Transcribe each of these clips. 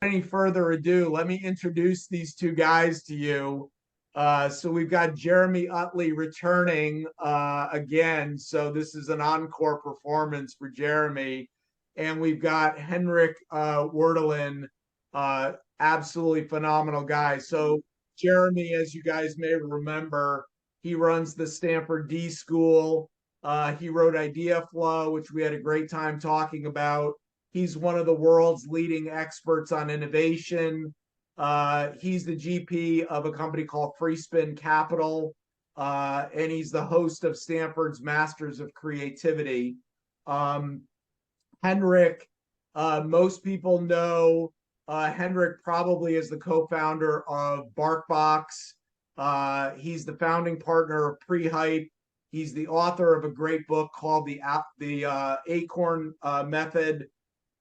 Any further ado, let me introduce these two guys to you. So we've got Jeremy Utley returning again. So this is an encore performance for Jeremy. And we've got Henrik Werdelin, absolutely phenomenal guy. So Jeremy, as you guys may remember, he runs the Stanford D School. He wrote Idea Flow, which we had a great time talking about. He's one of the world's leading experts on innovation. He's the GP of a company called Freespin Capital, and he's the host of Stanford's Masters of Creativity. Henrik, most people know Henrik probably is the co-founder of BarkBox. He's the founding partner of Prehype. He's the author of a great book called the Acorn Method.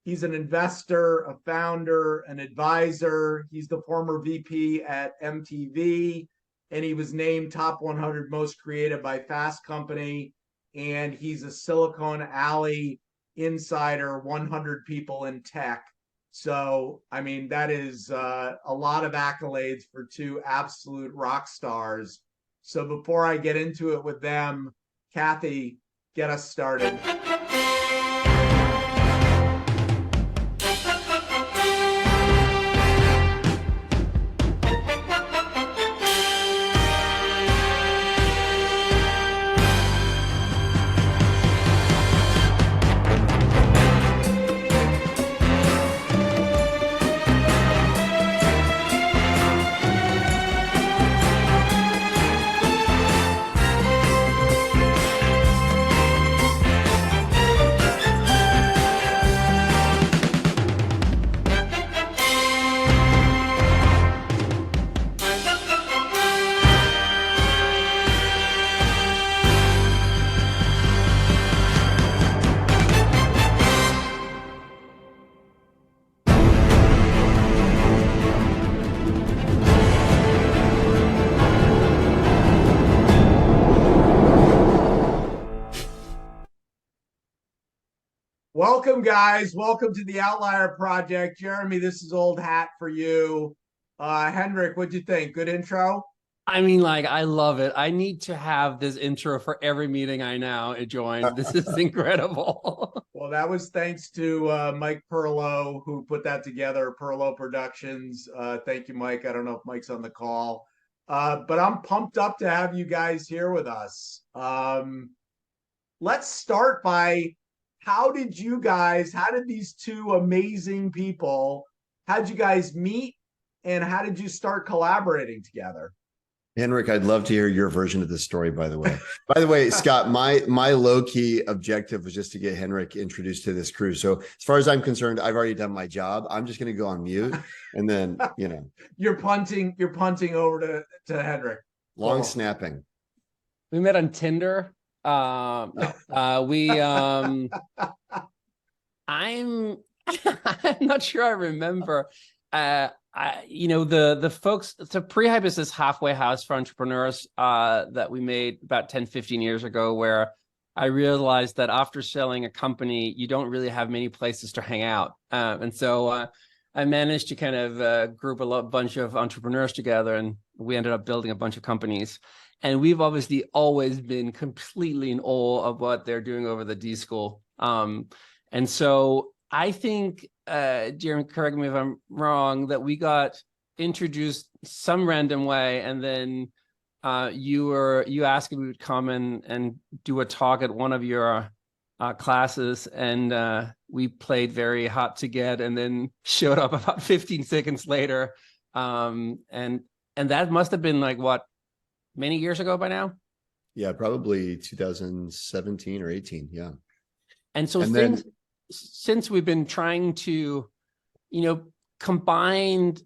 He's an investor, a founder, an advisor. He's the former VP at MTV, and he was named top 100 most creative by Fast Company. And he's a Silicon Alley insider, 100 people in tech. So, I mean, that is a lot of accolades for two absolute rock stars. So before I get into it with them, Kathy, get us started. Welcome, guys. Welcome to the Outlier Project. Jeremy, this is old hat for you. Henrik, what'd you think? Good intro? I mean, like, I love it. I need to have this intro for every meeting I now join. This is incredible. Well, that was thanks to Mike Perlow, who put that together, Perlow Productions. Thank you, Mike. I don't know if Mike's on the call. But I'm pumped up to have you guys here with us. Let's start by how did these two amazing people, how'd you guys meet and how did you start collaborating together? Henrik, I'd love to hear your version of this story, by the way. By the way, Scott, my low-key objective was just to get Henrik introduced to this crew. So as far as I'm concerned, I've already done my job. I'm just going to go on mute and then, You're punting over to Henrik. Long snapping. We met on Tinder. I'm I'm not sure I remember. The folks, so Prehype is this halfway house for entrepreneurs that we made about 10, 15 years ago, where I realized that after selling a company, you don't really have many places to hang out. And so I managed to kind of group a bunch of entrepreneurs together, and we ended up building a bunch of companies. And we've obviously always been completely in awe of what they're doing over the D School. And so I think, Jeremy, correct me if I'm wrong, that we got introduced some random way, and then you asked if we would come and do a talk at one of your classes, and we played very hard to get, and then showed up about 15 seconds later, and that must have been like what, many years ago by now? Yeah, probably 2017 or 18. Yeah. And so since we've been trying to, combine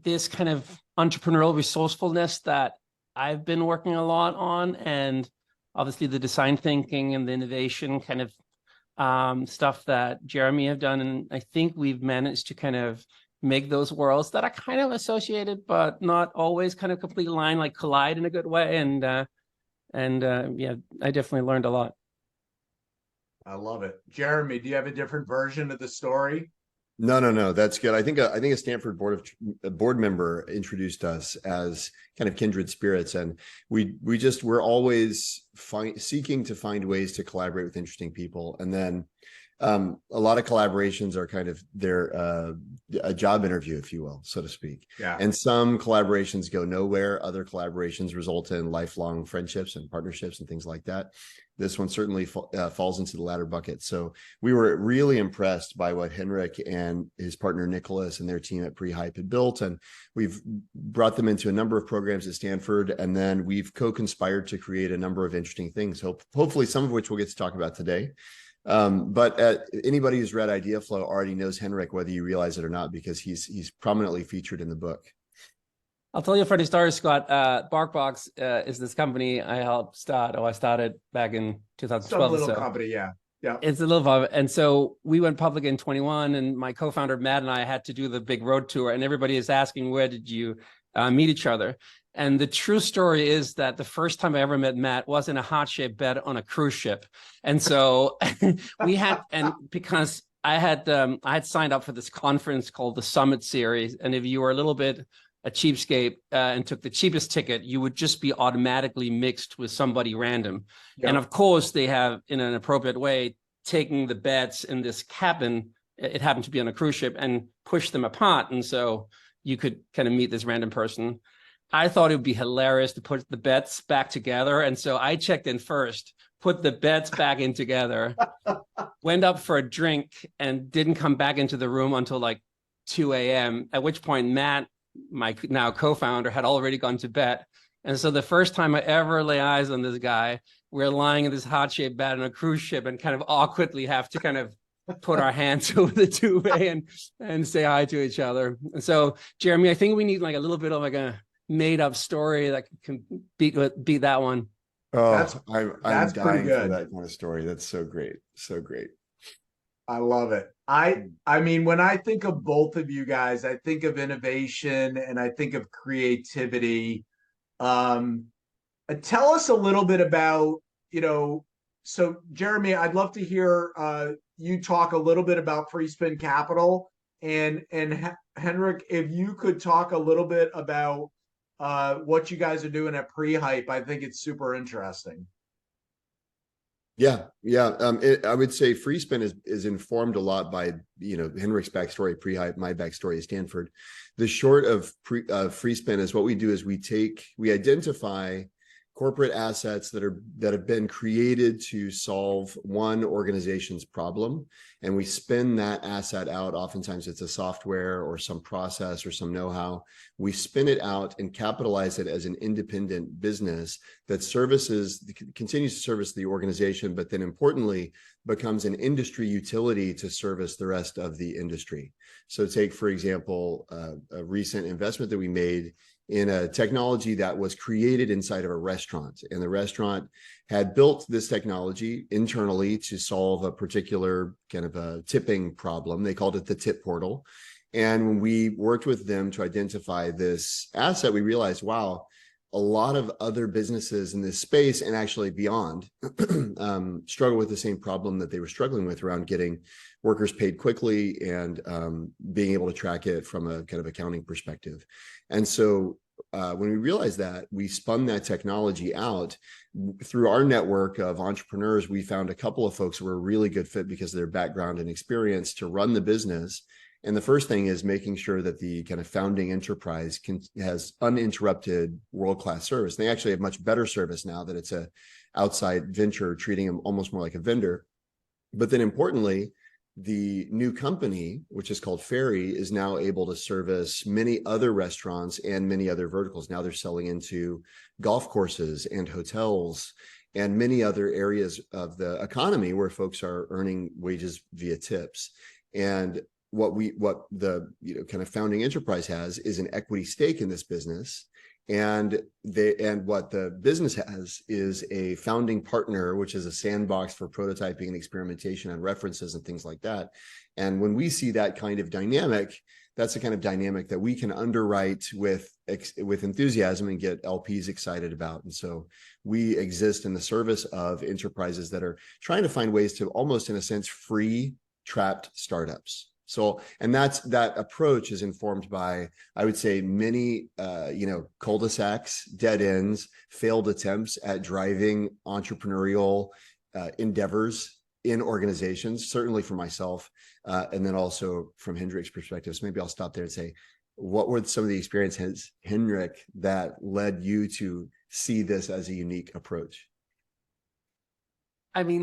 this kind of entrepreneurial resourcefulness that I've been working a lot on, and obviously the design thinking and the innovation kind of stuff that Jeremy have done. And I think we've managed to kind of make those worlds that are kind of associated, but not always kind of completely aligned, like collide in a good way. And yeah, I definitely learned a lot. I love it. Jeremy, do you have a different version of the story? No. That's good. I think a Stanford board member introduced us as kind of kindred spirits, and we're always seeking to find ways to collaborate with interesting people. And then a lot of collaborations are kind of a job interview, if you will, so to speak. Yeah. And some collaborations go nowhere. Other collaborations result in lifelong friendships and partnerships and things like that. This one certainly falls into the latter bucket. So we were really impressed by what Henrik and his partner Nicholas and their team at Prehype had built. And we've brought them into a number of programs at Stanford. And then we've co-conspired to create a number of interesting things, hopefully some of which we'll get to talk about today. But anybody who's read Idea Flow already knows Henrik, whether you realize it or not, because he's prominently featured in the book. I'll tell you a funny story, Scott. BarkBox is this company I helped start, or I started back in 2012. Some little company, yeah. Yeah. It's a little, and so we went public in 21, and my co-founder Matt and I had to do the big road tour, and everybody is asking, where did you meet each other? And the true story is that the first time I ever met Matt was in a heart-shaped bed on a cruise ship. And so because I had signed up for this conference called the Summit Series, and if you were a little bit a cheapskate and took the cheapest ticket, you would just be automatically mixed with somebody random. Yep. And of course, they have, in an appropriate way, taken the beds in this cabin, it happened to be on a cruise ship, and pushed them apart. And so you could kind of meet this random person. I thought it would be hilarious to put the beds back together. And so I checked in first, put the beds back in together, went up for a drink, and didn't come back into the room until like 2 a.m., at which point Matt, my now co-founder, had already gone to bed. And so the first time I ever lay eyes on this guy, we're lying in this heart-shaped bed on a cruise ship and kind of awkwardly have to kind of put our hands over the duvet and say hi to each other. And so, Jeremy, I think we need like a little bit of like a made-up story that can beat that one. Oh, that's I'm dying for that kind of story. That's so great. So great. I love it. I mean, when I think of both of you guys, I think of innovation and I think of creativity. Tell us a little bit about, so Jeremy, I'd love to hear you talk a little bit about Free Spin Capital, and Henrik, if you could talk a little bit about what you guys are doing at Prehype. I think it's super interesting. Yeah. I would say Free Spin is informed a lot by Henrik's backstory, Prehype, my backstory at Stanford. The short of Free Spin is what we do is we identify corporate assets that have been created to solve one organization's problem, and we spin that asset out. Oftentimes it's a software or some process or some know-how. We spin it out and capitalize it as an independent business that continues to service the organization, but then importantly becomes an industry utility to service the rest of the industry. So take, for example, a recent investment that we made in a technology that was created inside of a restaurant. And the restaurant had built this technology internally to solve a particular kind of a tipping problem. They called it the tip portal. And when we worked with them to identify this asset, we realized, wow, a lot of other businesses in this space and actually beyond struggle with the same problem that they were struggling with around getting workers paid quickly and being able to track it from a kind of accounting perspective. And so when we realized that, we spun that technology out. Through our network of entrepreneurs, we found a couple of folks who were a really good fit because of their background and experience to run the business. And the first thing is making sure that the kind of founding enterprise has uninterrupted world-class service. They actually have much better service now that it's a outside venture, treating them almost more like a vendor. But then importantly, the new company, which is called Ferry, is now able to service many other restaurants and many other verticals. Now they're selling into golf courses and hotels and many other areas of the economy where folks are earning wages via tips. And what the kind of founding enterprise has is an equity stake in this business. And what the business has is a founding partner, which is a sandbox for prototyping and experimentation and references and things like that. And when we see that kind of dynamic, that's the kind of dynamic that we can underwrite with enthusiasm and get LPs excited about. And so we exist in the service of enterprises that are trying to find ways to almost, in a sense, free trapped startups. So, and that approach is informed by, I would say, many, cul-de-sacs, dead ends, failed attempts at driving entrepreneurial endeavors in organizations, certainly for myself, and then also from Henrik's perspective. So maybe I'll stop there and say, what were some of the experiences, Henrik, that led you to see this as a unique approach? I mean,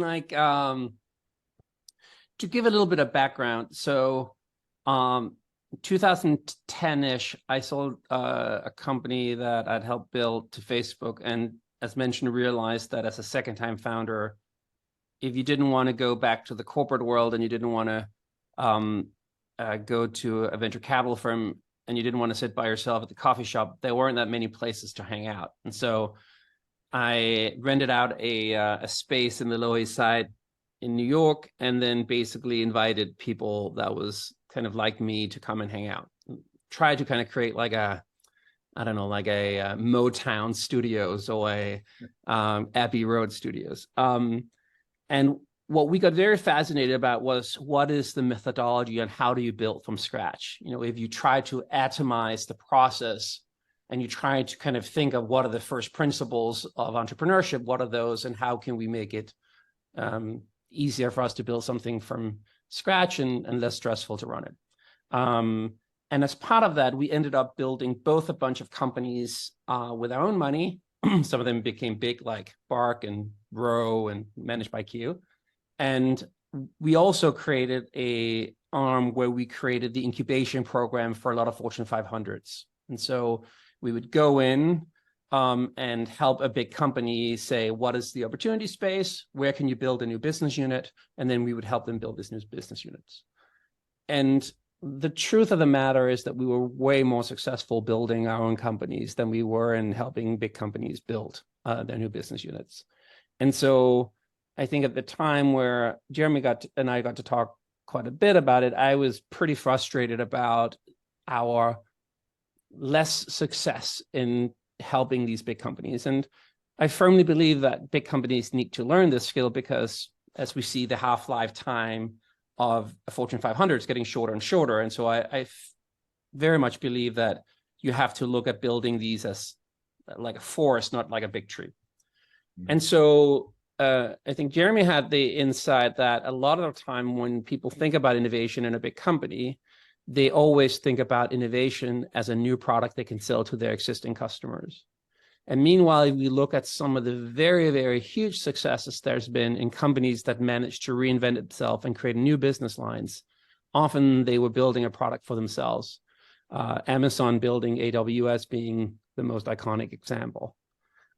to give a little bit of background, so 2010-ish, I sold a company that I'd helped build to Facebook, and as mentioned, realized that as a second-time founder, if you didn't want to go back to the corporate world and you didn't want to go to a venture capital firm and you didn't want to sit by yourself at the coffee shop, there weren't that many places to hang out. And so I rented out a space in the Lower East Side in New York, and then basically invited people that was kind of like me to come and hang out. Tried to kind of create like a Motown Studios or a Abbey Road Studios. And what we got very fascinated about was, what is the methodology and how do you build from scratch? If you try to atomize the process and you try to kind of think of what are the first principles of entrepreneurship, what are those, and how can we make it easier for us to build something from scratch and less stressful to run it. And as part of that, we ended up building both a bunch of companies with our own money. Some of them became big, like Bark and Row and Managed by Q. And we also created a arm where we created the incubation program for a lot of Fortune 500s. And so we would go in and help a big company say, what is the opportunity space? Where can you build a new business unit? And then we would help them build these new business units. And the truth of the matter is that we were way more successful building our own companies than we were in helping big companies build their new business units. And so I think at the time where Jeremy and I got to talk quite a bit about it, I was pretty frustrated about our less success in helping these big companies. And I firmly believe that big companies need to learn this skill, because as we see, the half-life time of a Fortune 500 is getting shorter and shorter. And so I very much believe that you have to look at building these as like a forest, not like a big tree. Mm-hmm. And so I think Jeremy had the insight that a lot of the time when people think about innovation in a big company, they always think about innovation as a new product they can sell to their existing customers. And meanwhile, if we look at some of the very, very huge successes there's been in companies that managed to reinvent itself and create new business lines, often they were building a product for themselves. Amazon building AWS being the most iconic example.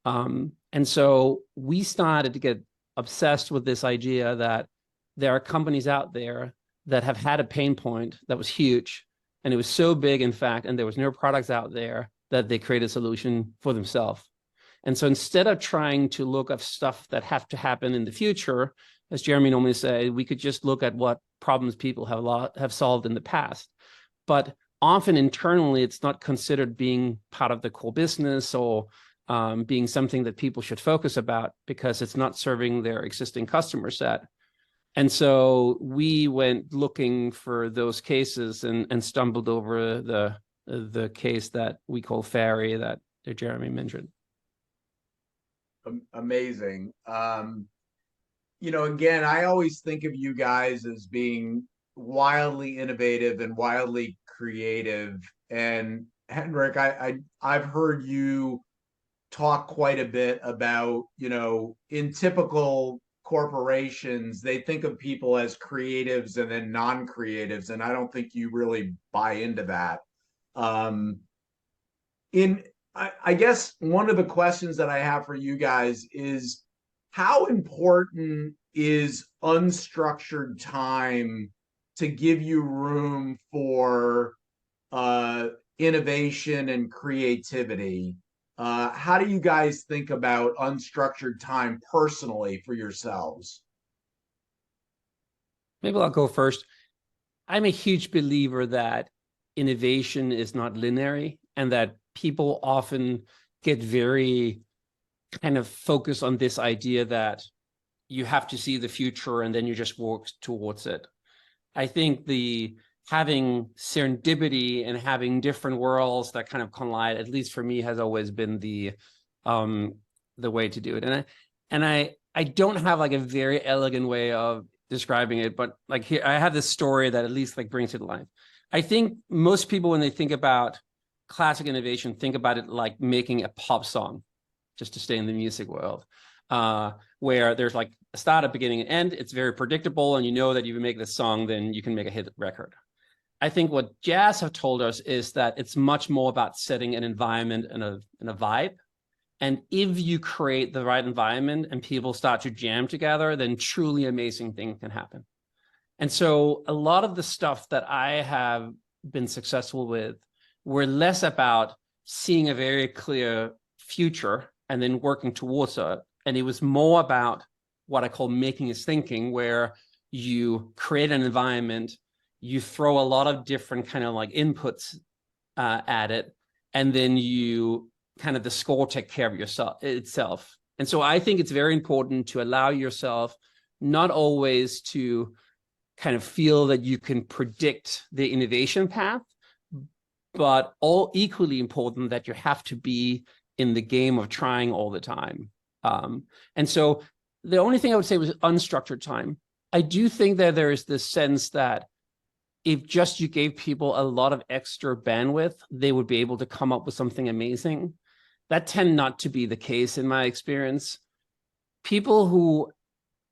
And so we started to get obsessed with this idea that there are companies out there that have had a pain point that was huge, and it was so big, in fact, and there was no products out there, that they create a solution for themselves. And so instead of trying to look at stuff that have to happen in the future, as Jeremy normally said, we could just look at what problems people have solved in the past. But often internally, it's not considered being part of the core business or being something that people should focus about, because it's not serving their existing customer set. And so we went looking for those cases and stumbled over the case that we call Fairy that Jeremy mentioned. Amazing. Again, I always think of you guys as being wildly innovative and wildly creative. And Henrik, I've heard you talk quite a bit about, in typical corporations, they think of people as creatives and then non-creatives, and I don't think you really buy into that. I guess one of the questions that I have for you guys is, how important is unstructured time to give you room for innovation and creativity? How do you guys think about unstructured time personally for yourselves? Maybe I'll go first. I'm a huge believer that innovation is not linear, and that people often get very kind of focused on this idea that you have to see the future and then you just work towards it. I think the having serendipity and having different worlds that kind of collide, at least for me, has always been the way to do it. And I don't have like a very elegant way of describing it, but like here I have this story that at least like brings it to life. I think most people, when they think about classic innovation, think about it like making a pop song, just to stay in the music world, where there's like a start, a beginning, and end. It's very predictable, and you know that if you make this song, then you can make a hit record. I think what jazz have told us is that it's much more about setting an environment and a vibe. And if you create the right environment and people start to jam together, then truly amazing things can happen. And so a lot of the stuff that I have been successful with were less about seeing a very clear future and then working towards it. And it was more about what I call making is thinking, where you create an environment, you throw a lot of different kind of like inputs at it, and then you kind of the score take care of itself. And so I think it's very important to allow yourself not always to kind of feel that you can predict the innovation path, but all equally important that you have to be in the game of trying all the time. And so the only thing I would say was unstructured time. I do think that there is this sense that if just you gave people a lot of extra bandwidth, they would be able to come up with something amazing. That tend not to be the case in my experience. People who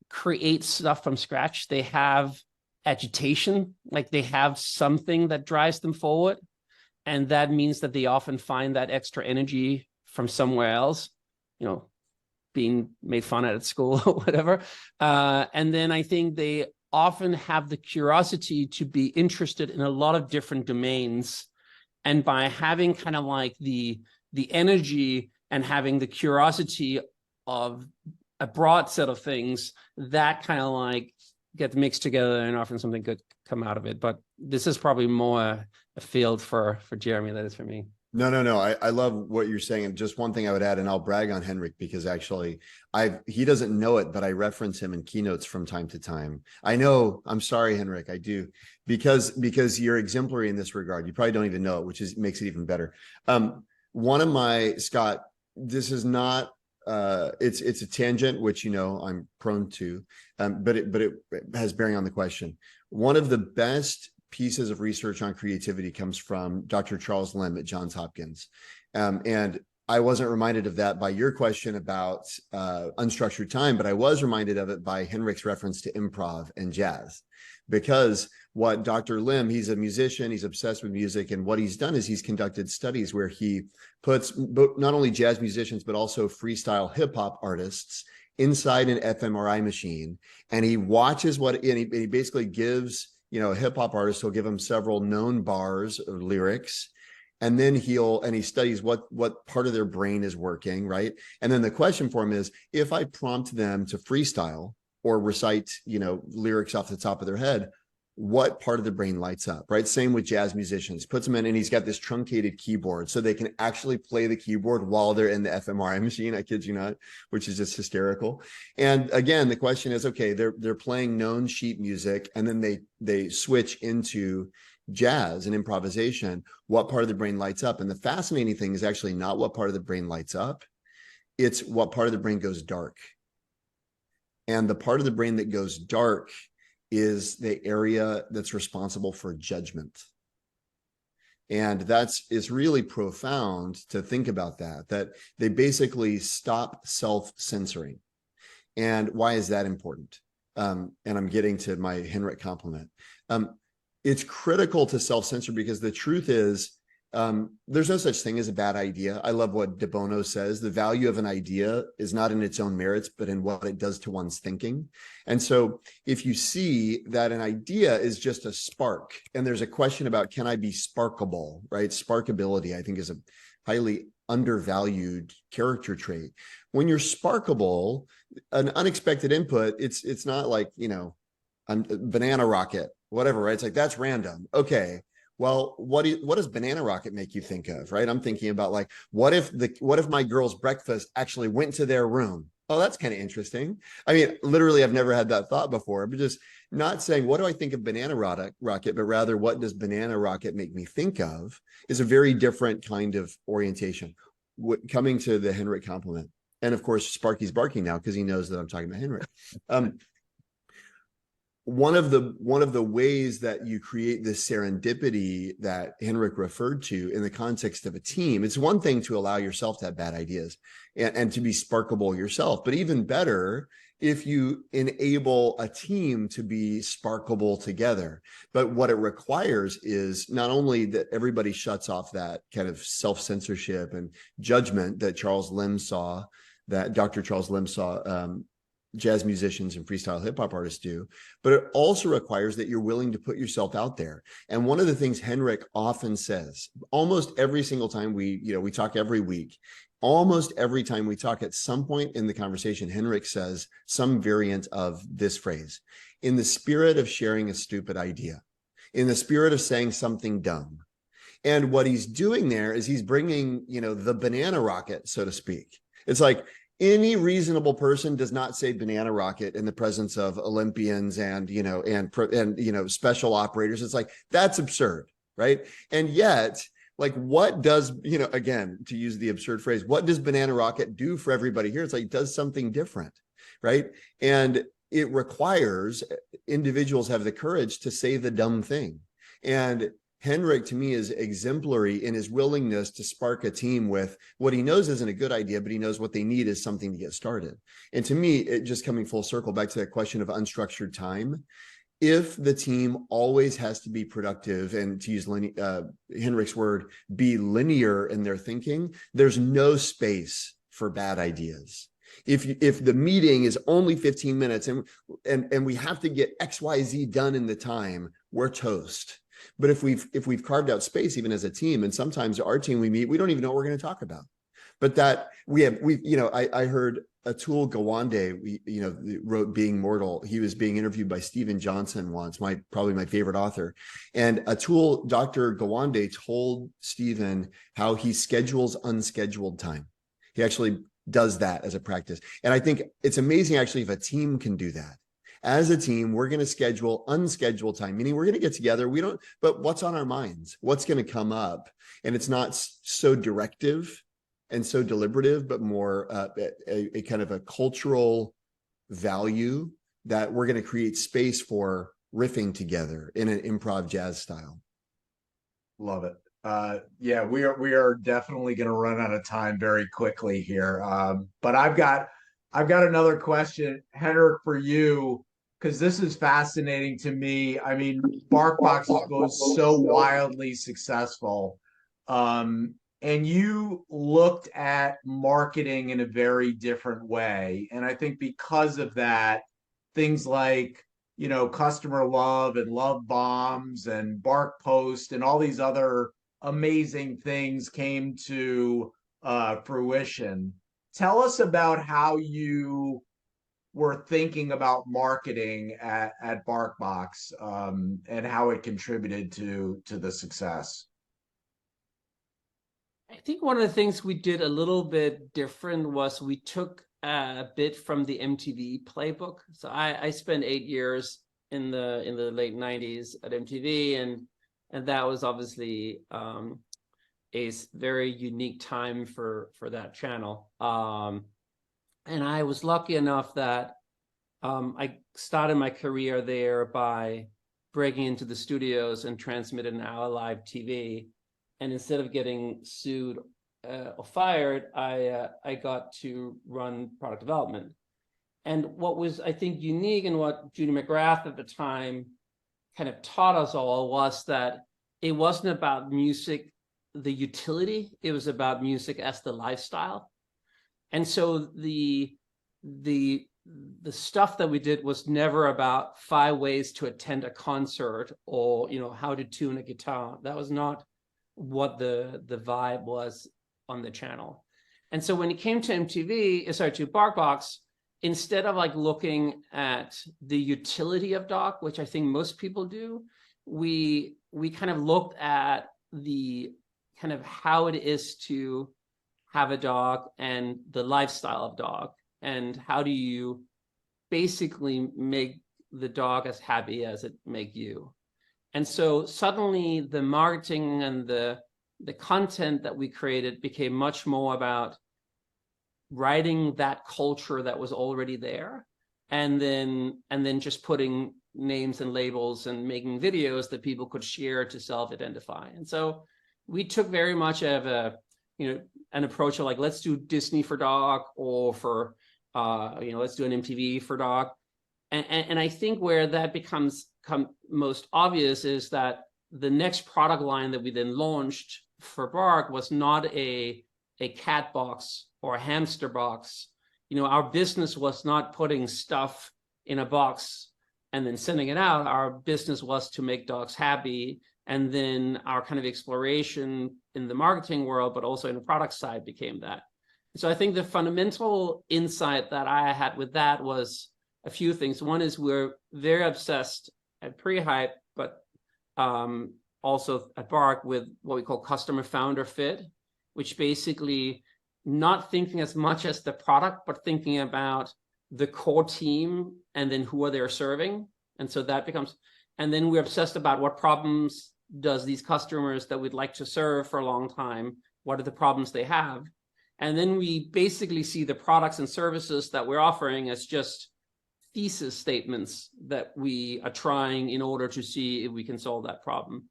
create stuff from scratch, they have agitation, like they have something that drives them forward. And that means that they often find that extra energy from somewhere else, you know, being made fun at school or whatever. And then I think they often have the curiosity to be interested in a lot of different domains. And by having kind of like the energy and having the curiosity of a broad set of things, that kind of like gets mixed together and often something good come out of it. But this is probably more a field for Jeremy than it is for me. No. I love what you're saying. And just one thing I would add, and I'll brag on Henrik because actually he doesn't know it, but I reference him in keynotes from time to time. I know, I'm sorry, Henrik, I do, because you're exemplary in this regard. You probably don't even know it, which makes it even better. One of my, Scott, this is not, it's a tangent, which, you know, I'm prone to, but it has bearing on the question. One of the best pieces of research on creativity comes from Dr. Charles Lim at Johns Hopkins. And I wasn't reminded of that by your question about unstructured time, but I was reminded of it by Henrik's reference to improv and jazz. Because what Dr. Lim, he's a musician, he's obsessed with music, and what he's done is he's conducted studies where he puts not only jazz musicians, but also freestyle hip hop artists inside an fMRI machine. And he watches and he basically gives, you know, a hip hop artist, he'll give him several known bars or lyrics, and then he studies what part of their brain is working, right? And then the question for him is, if I prompt them to freestyle or recite, you know, lyrics off the top of their head, what part of the brain lights up, right? Same with jazz musicians, puts them in, and he's got this truncated keyboard so they can actually play the keyboard while they're in the fMRI machine. I kid you not, which is just hysterical. And again, the question is, okay, they're playing known sheet music, and then they switch into jazz and improvisation. What part of the brain lights up? And the fascinating thing is actually not what part of the brain lights up, it's what part of the brain goes dark. And the part of the brain that goes dark is the area that's responsible for judgment. And it's really profound to think about that they basically stop self-censoring. And why is that important? And I'm getting to my Henrik compliment. It's critical to self-censor because the truth is, there's no such thing as a bad idea. I love what De Bono says. The value of an idea is not in its own merits, but in what it does to one's thinking. And so if you see that an idea is just a spark, and there's a question about, can I be sparkable, right? Sparkability, I think, is a highly undervalued character trait. When you're sparkable, an unexpected input, it's not like, you know, a banana rocket, whatever, right? It's like, that's random. Okay. Well, what does banana rocket make you think of, right? I'm thinking about like, what if my girl's breakfast actually went to their room? Oh, that's kind of interesting. I mean, literally, I've never had that thought before, but just not saying, what do I think of Banana Rocket, but rather, what does Banana Rocket make me think of, is a very different kind of orientation. Coming to the Henrik compliment. And of course, Sparky's barking now because he knows that I'm talking about Henrik. One of the ways that you create this serendipity that Henrik referred to in the context of a team, it's one thing to allow yourself to have bad ideas and to be sparkable yourself, but even better if you enable a team to be sparkable together. But what it requires is not only that everybody shuts off that kind of self-censorship and judgment that Dr. Charles Lim saw jazz musicians and freestyle hip hop artists do, but it also requires that you're willing to put yourself out there. And one of the things Henrik often says, almost every single time we talk every week, almost every time we talk, at some point in the conversation, Henrik says some variant of this phrase: in the spirit of sharing a stupid idea, in the spirit of saying something dumb. And what he's doing there is he's bringing, the banana rocket, so to speak. It's like, any reasonable person does not say banana rocket in the presence of Olympians and special operators. It's like, that's absurd, right? And yet, like, what does, again, to use the absurd phrase, what does banana rocket do for everybody here? It's like, it does something different, right? And it requires individuals have the courage to say the dumb thing. And Henrik, to me, is exemplary in his willingness to spark a team with what he knows isn't a good idea, but he knows what they need is something to get started. And to me, it just coming full circle back to that question of unstructured time. If the team always has to be productive and, to use Henrik's word, be linear in their thinking, there's no space for bad ideas. If the meeting is only 15 minutes and we have to get XYZ done in the time, we're toast. But if we've carved out space, even as a team, and sometimes our team we meet, we don't even know what we're going to talk about. But that I heard Atul Gawande, wrote Being Mortal. He was being interviewed by Stephen Johnson once, probably my favorite author. And Dr. Gawande told Stephen how he schedules unscheduled time. He actually does that as a practice. And I think it's amazing, actually, if a team can do that. As a team, we're going to schedule unscheduled time, meaning we're going to get together. But what's on our minds? What's going to come up? And it's not so directive and so deliberative, but more a kind of a cultural value that we're going to create space for riffing together in an improv jazz style. Love it. Yeah, we are definitely going to run out of time very quickly here. But I've got another question, Henrik, for you, because this is fascinating to me. I mean, BarkBox was so wildly successful. And you looked at marketing in a very different way. And I think because of that, things like, customer love and love bombs and Bark Post and all these other amazing things came to fruition. Tell us about how you were thinking about marketing at BarkBox and how it contributed to the success. I think one of the things we did a little bit different was we took a bit from the MTV playbook. So I spent 8 years in the late 90s at MTV, and that was obviously a very unique time for that channel. And I was lucky enough that I started my career there by breaking into the studios and transmitted an hour live TV. And instead of getting sued or fired, I got to run product development. And what was, I think, unique and what Judy McGrath at the time kind of taught us all was that it wasn't about music, the utility, it was about music as the lifestyle. And so the stuff that we did was never about 5 ways to attend a concert or how to tune a guitar. That was not what the vibe was on the channel. And so when it came to to BarkBox, instead of like looking at the utility of dog, which I think most people do, we kind of looked at the kind of how it is to have a dog and the lifestyle of dog, and how do you basically make the dog as happy as it make you. And so suddenly the marketing and the content that we created became much more about writing that culture that was already there, and then just putting names and labels and making videos that people could share to self-identify. And so we took very much of an approach of like, let's do Disney for dog, or for let's do an MTV for dog. And I think where that becomes most obvious is that the next product line that we then launched for Bark was not a cat box or a hamster box. Our business was not putting stuff in a box and then sending it out. Our business was to make dogs happy. And then our kind of exploration in the marketing world, but also in the product side, became that. So I think the fundamental insight that I had with that was a few things. One is we're very obsessed at Pre-Hype, but also at Bark, with what we call customer founder fit, which basically not thinking as much as the product, but thinking about the core team and then who are they serving. And so that becomes, and then we're obsessed about what problems does these customers that we'd like to serve for a long time, what are the problems they have? And then we basically see the products and services that we're offering as just thesis statements that we are trying in order to see if we can solve that problem.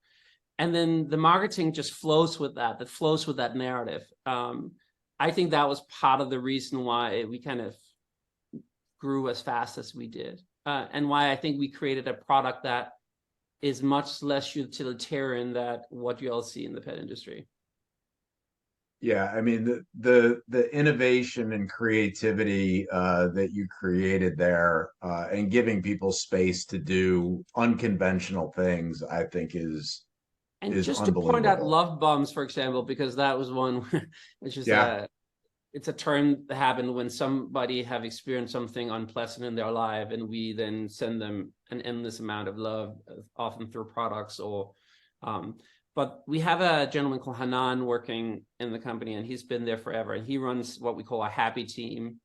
And then the marketing just flows with that flows with that narrative. I think that was part of the reason why we kind of grew as fast as we did, and why I think we created a product that is much less utilitarian than what you all see in the pet industry. Yeah, I mean the innovation and creativity that you created there, and giving people space to do unconventional things, I think is just to point out love bombs, for example, because that was one which is it's a term that happened when somebody have experienced something unpleasant in their life, and we then send them an endless amount of love, often through products or but we have a gentleman called Hanan working in the company, and he's been there forever, and he runs what we call a happy team,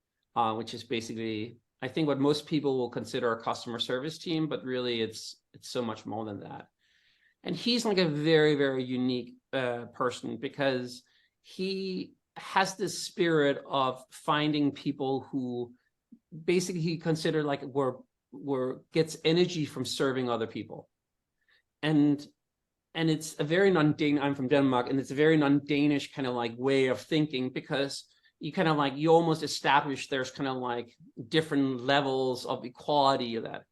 which is basically, I think, what most people will consider a customer service team, but really it's so much more than that. And he's like a very, very unique person, because he has this spirit of finding people who basically he considered like were gets energy from serving other people. And it's a very non-Danish, I'm from Denmark, and it's a very non-Danish kind of like way of thinking, because you kind of like, you almost establish there's kind of like different levels of equality of that.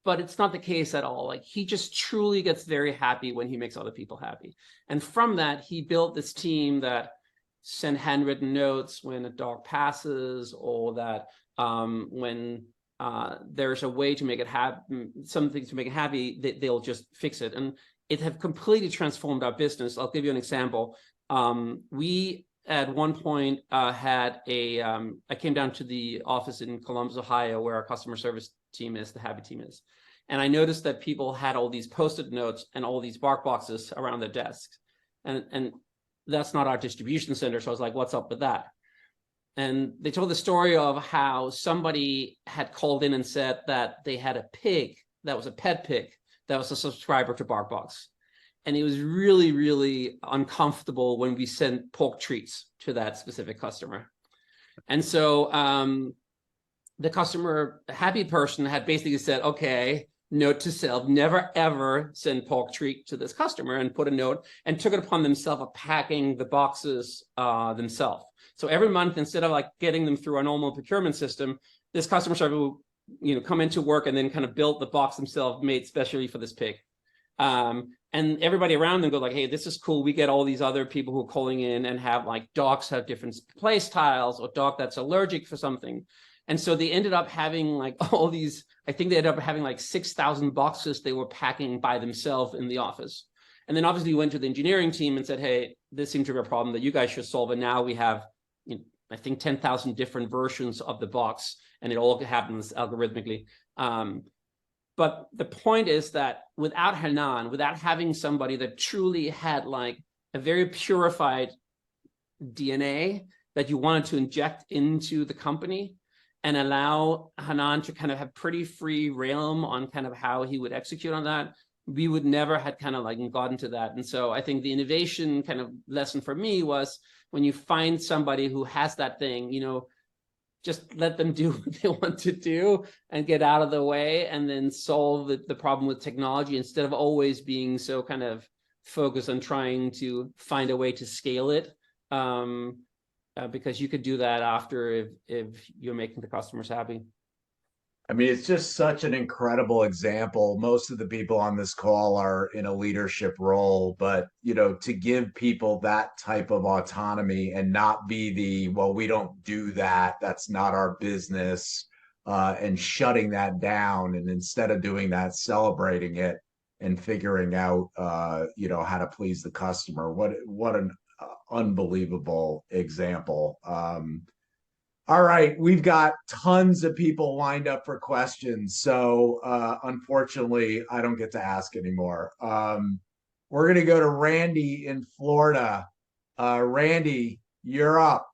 But it's not the case at all. Like, he just truly gets very happy when he makes other people happy. And from that, he built this team that send handwritten notes when a dog passes, or that when there's a way to make it happen, something to make it happy, they'll just fix it. And it have completely transformed our business. I'll give you an example. We at one point had I came down to the office in Columbus, Ohio, where our customer service team is, the happy team is. And I noticed that people had all these Post-it notes and all these bark boxes around their desks. And that's not our distribution center. So I was like, what's up with that? And they told the story of how somebody had called in and said that they had a pig that was a pet pig that was a subscriber to BarkBox. And it was really, really uncomfortable when we sent pork treats to that specific customer. And so the customer, happy person, had basically said, okay, note to self, never ever send pork treat to this customer, and put a note and took it upon themselves of packing the boxes themselves. So every month, instead of like getting them through a normal procurement system, this customer service will come into work and then kind of build the box themselves, made specially for this pig. And everybody around them go like, hey, this is cool. We get all these other people who are calling in and have like dogs have different play styles, or dog that's allergic for something. And so they ended up having like all these, I think they ended up having like 6,000 boxes they were packing by themselves in the office. And then obviously we went to the engineering team and said, hey, this seems to be a problem that you guys should solve. And now we have, I think 10,000 different versions of the box, and it all happens algorithmically. But the point is that without Hanan, without having somebody that truly had like a very purified DNA that you wanted to inject into the company, and allow Hanan to kind of have pretty free realm on kind of how he would execute on that, we would never had kind of like gotten to that. And so I think the innovation kind of lesson for me was, when you find somebody who has that thing, you know, just let them do what they want to do and get out of the way, and then solve the problem with technology, instead of always being so kind of focused on trying to find a way to scale it. Because you could do that after, if you're making the customers happy. I mean, it's just such an incredible example. Most of the people on this call are in a leadership role, but you know, to give people that type of autonomy and not be the, well, we don't do that, that's not our business, and shutting that down, and instead of doing that, celebrating it and figuring out, you know, how to please the customer. What an unbelievable example. All right, we've got tons of people lined up for questions, so unfortunately, I don't get to ask anymore. We're gonna go to Randy in Florida. Randy, you're up.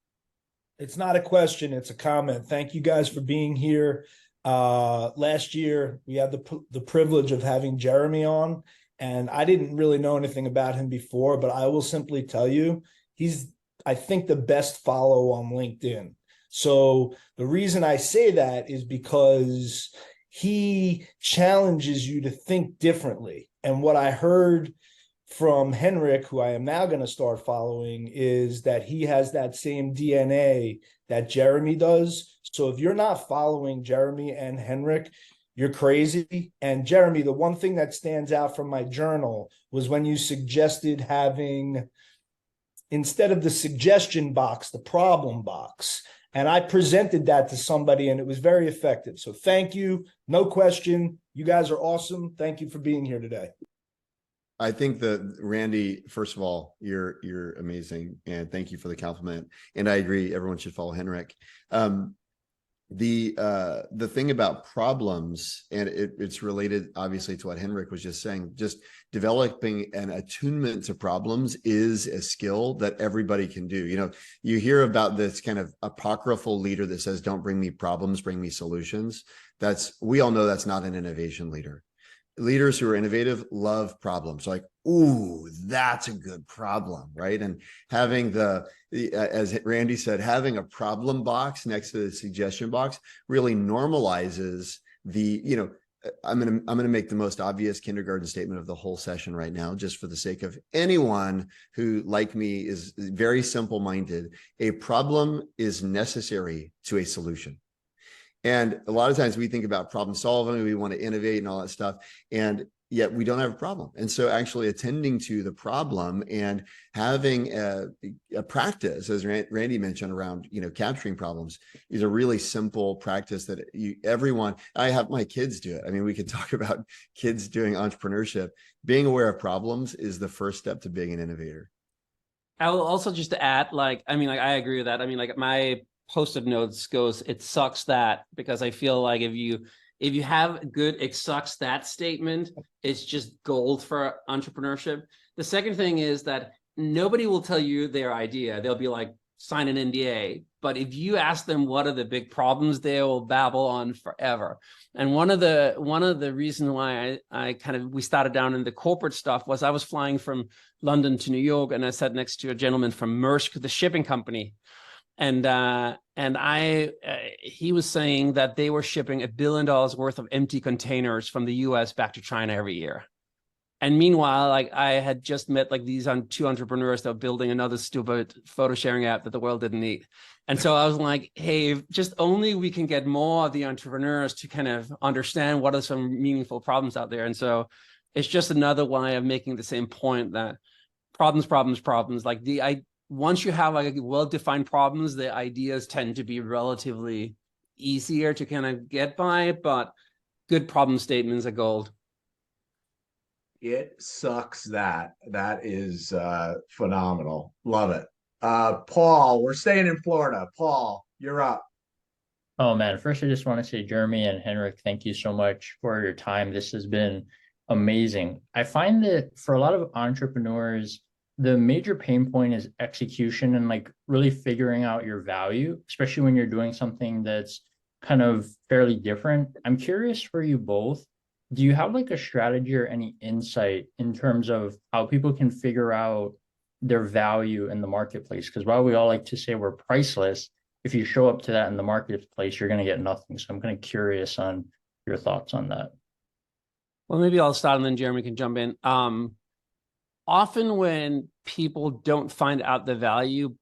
It's not a question, it's a comment. Thank you guys for being here. Last year, we had the privilege of having Jeremy on, and I didn't really know anything about him before, but I will simply tell you, he's, I think, the best follow on LinkedIn. So the reason I say that is because he challenges you to think differently. And what I heard from Henrik, who I am now going to start following, is that he has that same DNA that Jeremy does. So if you're not following Jeremy and Henrik, you're crazy. And Jeremy, the one thing that stands out from my journal was when you suggested having, instead of the suggestion box, the problem box. And I presented that to somebody, and it was very effective. So thank you. No question. You guys are awesome. Thank you for being here today. I think that, Randy, first of all, you're amazing, and thank you for the compliment. And I agree, everyone should follow Henrik. The thing about problems, and it's related obviously to what Henrik was just saying, just developing an attunement to problems is a skill that everybody can do. You know, you hear about this kind of apocryphal leader that says, don't bring me problems, bring me solutions. We all know that's not an innovation leader. Leaders who are innovative love problems. Like, ooh, that's a good problem, right? And having as Randy said, having a problem box next to the suggestion box really normalizes the, you know, I'm gonna make the most obvious kindergarten statement of the whole session right now, just for the sake of anyone who, like me, is very simple-minded. A problem is necessary to a solution. And a lot of times we think about problem solving, we want to innovate and all that stuff, and yet we don't have a problem. And so actually attending to the problem and having a practice, as Randy mentioned, around, you know, capturing problems is a really simple practice that I have my kids do it. I mean, we could talk about kids doing entrepreneurship. Being aware of problems is the first step to being an innovator. I will also just add, like, I mean, like, I agree with that. I mean, like, my post-it notes goes, it sucks that, because I feel like if you have a good it sucks that statement, it's just gold for entrepreneurship. The second thing is that nobody will tell you their idea. They'll be like, sign an NDA. But if you ask them what are the big problems, they will babble on forever. And one of the reasons why we started down in the corporate stuff was I was flying from London to New York, and I sat next to a gentleman from Maersk, the shipping company. And he was saying that they were shipping $1 billion worth of empty containers from the US back to China every year. And meanwhile, like, I had just met like these two entrepreneurs that were building another stupid photo sharing app that the world didn't need. And so I was like, hey, if just only we can get more of the entrepreneurs to kind of understand what are some meaningful problems out there. And so it's just another way of making the same point that problems, like once you have like well-defined problems, the ideas tend to be relatively easier to kind of get by, but good problem statements are gold. It sucks that. That is phenomenal. Love it. Paul, we're staying in Florida. Paul, you're up. Oh man, first I just want to say, Jeremy and Henrik, thank you so much for your time. This has been amazing. I find that for a lot of entrepreneurs, the major pain point is execution and like really figuring out your value, especially when you're doing something that's kind of fairly different. I'm curious for you both. Do you have like a strategy or any insight in terms of how people can figure out their value in the marketplace? Because while we all like to say we're priceless, if you show up to that in the marketplace, you're going to get nothing. So I'm kind of curious on your thoughts on that. Well, maybe I'll start and then Jeremy can jump in. Often when people don't find out the value,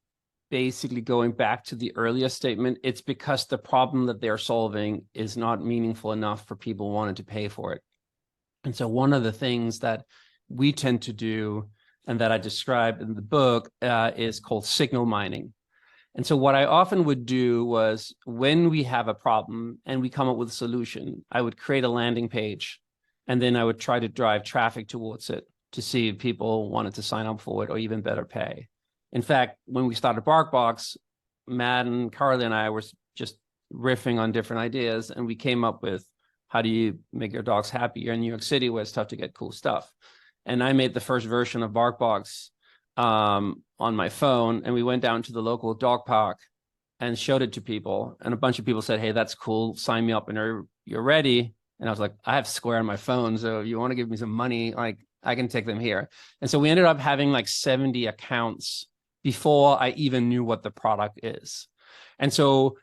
basically going back to the earlier statement, it's because the problem that they're solving is not meaningful enough for people wanting to pay for it. And so one of the things that we tend to do, and that I described in the book, is called signal mining. And so what I often would do was, when we have a problem and we come up with a solution, I would create a landing page, and then I would try to drive traffic towards it to see if people wanted to sign up for it or even better pay. In fact, when we started BarkBox, Matt and Carly and I were just riffing on different ideas, and we came up with, how do you make your dogs happier in New York City where it's tough to get cool stuff? And I made the first version of BarkBox on my phone, and we went down to the local dog park and showed it to people. And a bunch of people said, hey, that's cool, sign me up and you're ready. And I was like, I have Square on my phone, so if you want to give me some money, like, I can take them here. And so we ended up having like 70 accounts before I even knew what the product is. And so